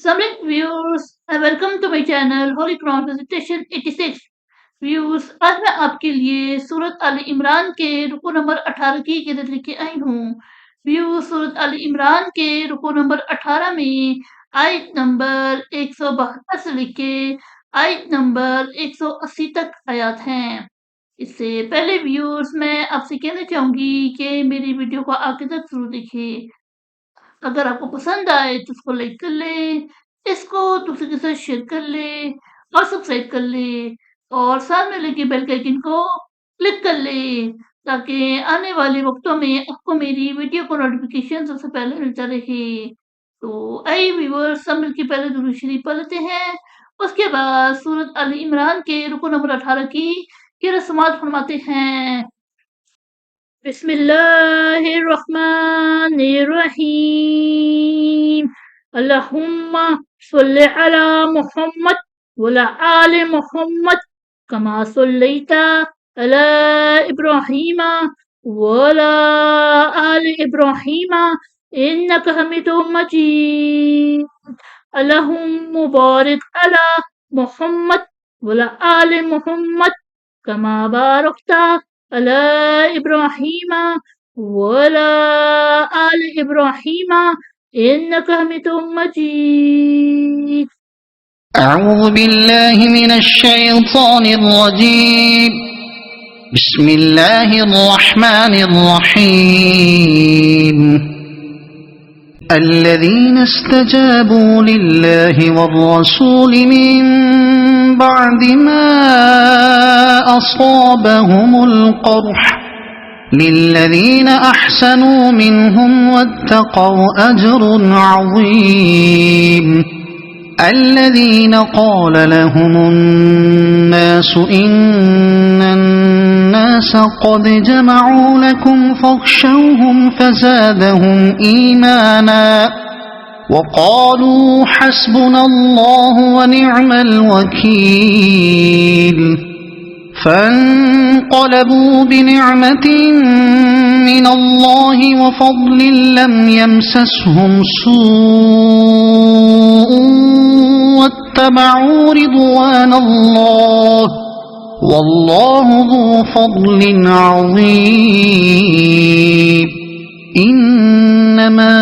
Summit viewers, welcome to my channel Holy Quran Presentation 86. व्यूअर्स, आज मैं आपके लिए सूरत आल इमरान के रुकू नंबर 18 की क़िरत लेके आई हूँ। व्यूअर्स, सूरत आल इमरान के रुकू नंबर 18 में आयत नंबर 172 से लेके आयत नंबर 180 तक आयात हैं। इससे पहले व्यूअर्स, मैं आपसे कहना चाहूँगी कि मेरी वीडियो को आखिर तक ज़रूर देखें। अगर आपको पसंद आए तो इसको लाइक कर लें, इसको दूसरे के साथ शेयर कर लें और सब्सक्राइब कर लें और साथ में लगे बेल के आइकन को क्लिक कर लें ताकि आने वाले वक्तों में आपको मेरी वीडियो को नोटिफिकेशन सबसे पहले मिलता रहे। तो आइए व्यूअर्स, सब मिलके पहले दुरूद शरीफ पढ़ लेते हैं, उसके बाद सूरत आल इमरान के रुकू नंबर 18 की क़िरत समाअत फरमाते हैं। बिस्मिल्लाहिर्रहमानिर्रहीम। अल्लाहुम्मा सल्लि अला मुहम्मद वअला आलि मुहम्मद कमा सल्लैता अला इब्राहीम वअला आलि इब्राहीम इन्नका हमीदुम मजीद। अल्लाहुम्मा बारिक अला मुहम्मद वअला आलि मुहम्मद कमा बारकता अला इब्राहीम वअला आलि इब्राहीम इन्नका हमीदुम मजीद। أعوذ بالله من الشيطان الرجيم. بسم الله الرحمن الرحيم. الذين استجابوا لله والرسول من بعد ما أصابهم القرح للذين أحسنوا منهم واتقوا أجر عظيم. الذين قال لهم الناس إن الناس قد جمعوا لكم فاخشوهم فزادهم إيمانا وقالوا حسبنا الله ونعم الوكيل. فانقلبوا بنعمة من الله وفضل لم يمسسهم سوء واتبعوا رضوان الله والله ذو فضل عظيم. إنما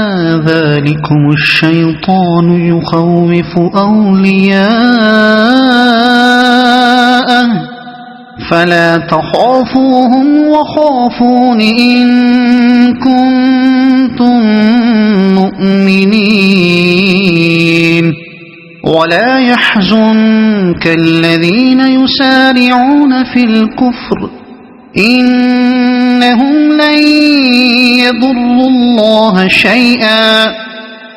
ذلكم الشيطان يخوف أولياءه فلا تخافوهم وخافون إن كنتم مؤمنين. ولا يحزنك الذين يسارعون في الكفر إنهم لن يضروا الله شيئا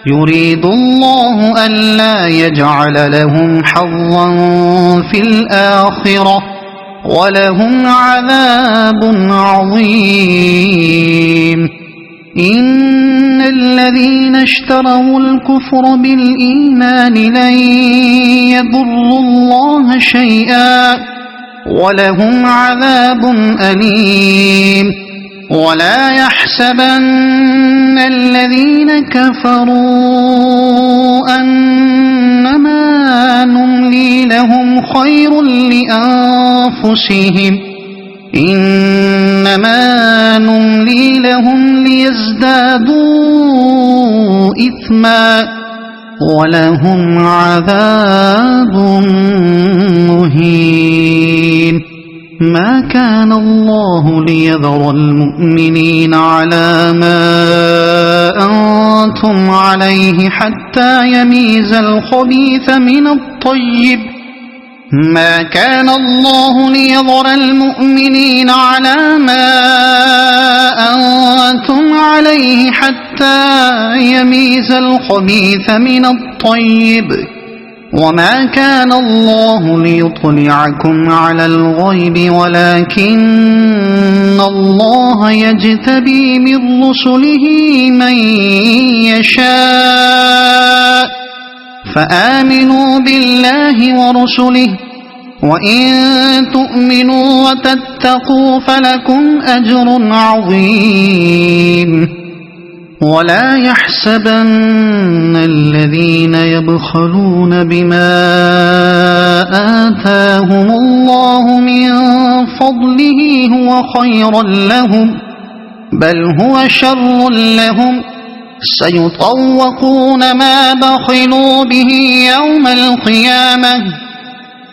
يريد الله ألا يجعل لهم حظا في الآخرة ولهم عذاب عظيم. إن الذين اشتروا الكفر بالإيمان لن يضروا الله شيئا ولهم عذاب أليم. ولا يحسبن الذين كفروا أنما نملي لهم خير لأنفسهم إنما نملي لهم ليزدادوا إثما ولهم عذاب مهين. ما كان الله ليذر المؤمنين على ما أنتم عليه حتى يميز الخبيث من الطيب. ما كان الله ليذر المؤمنين على ما أنتم عليه حتى يميز الخبيث من الطيب. وما كان الله ليطلعكم على الغيب ولكن الله يجتبي من رسله من يشاء. فآمنوا بالله ورسله وإن تؤمنوا وتتقوا فلكم أجر عظيم. ولا يحسبن الذين يبخلون بما آتاهم الله من فضله هو خيرا لهم بل هو شر لهم سيطوقون ما بخلوا به يوم القيامة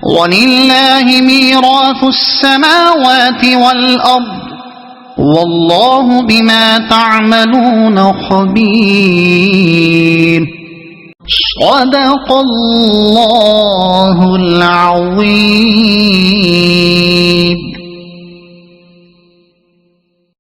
ولله ميراث السماوات والأرض والله بما تعملون خبير صدق الله العظيم